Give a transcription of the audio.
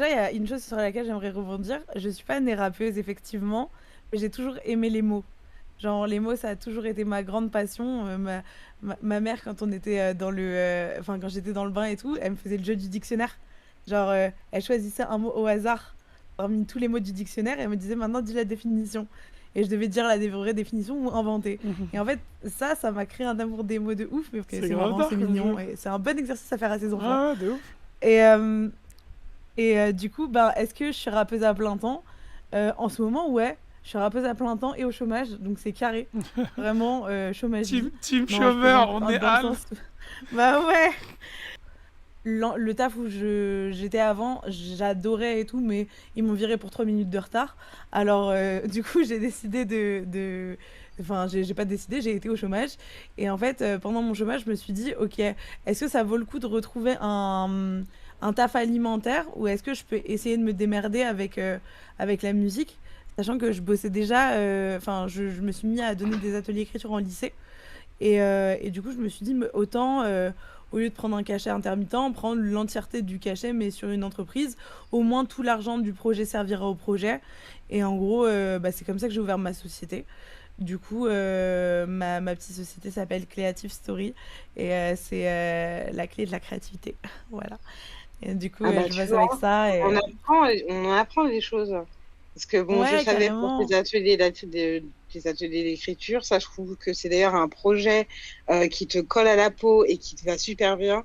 Déjà, il y a une chose sur laquelle j'aimerais rebondir. Je suis pas née rappeuse, effectivement, mais j'ai toujours aimé les mots. Genre, les mots, ça a toujours été ma grande passion. Ma mère, quand on était enfin, quand j'étais dans le bain et tout, elle me faisait le jeu du dictionnaire. Genre, elle choisissait un mot au hasard parmi tous les mots du dictionnaire et elle me disait maintenant, dis la définition. Et je devais dire la vraie définition ou inventer. Et en fait, ça m'a créé un amour des mots de ouf, mais que C'est c'est grave marrant, c'est tard comme mignon jeu. et c'est un bon exercice à faire à ses enfants. Ah, ouais, de ouf. Et, du coup, bah, est-ce que je suis rappeuse à plein temps? En ce moment, ouais. Je suis rappeuse à plein temps et au chômage, donc c'est carré. Vraiment, chômage vie. Team Non, je chômeur, plaisante on est dans le Al. sens. Bah ouais! Le taf où j'étais avant, j'adorais et tout, mais ils m'ont viré pour 3 minutes de retard. Alors, du coup, j'ai décidé Enfin, j'ai pas décidé, j'ai été au chômage. Et en fait, pendant mon chômage, je me suis dit, ok, est-ce que ça vaut le coup de retrouver un taf alimentaire ou est-ce que je peux essayer de me démerder avec la musique, sachant que je bossais déjà, enfin, je me suis mis à donner des ateliers d'écriture en lycée. Et du coup, je me suis dit, mais autant, au lieu de prendre un cachet intermittent, prendre l'entièreté du cachet, mais sur une entreprise. Au moins, tout l'argent du projet servira au projet. Et en gros, bah, c'est comme ça que j'ai ouvert ma société. Du coup, ma petite société s'appelle Creative Story. Et c'est la clé de la créativité. Voilà. Et du coup, Ah bah je tu bosse avec vois, ça. on en apprend des choses. Parce que bon, je Ouais, savais pour carrément. tes ateliers d'écriture, ça je trouve que c'est d'ailleurs un projet qui te colle à la peau et qui te va super bien.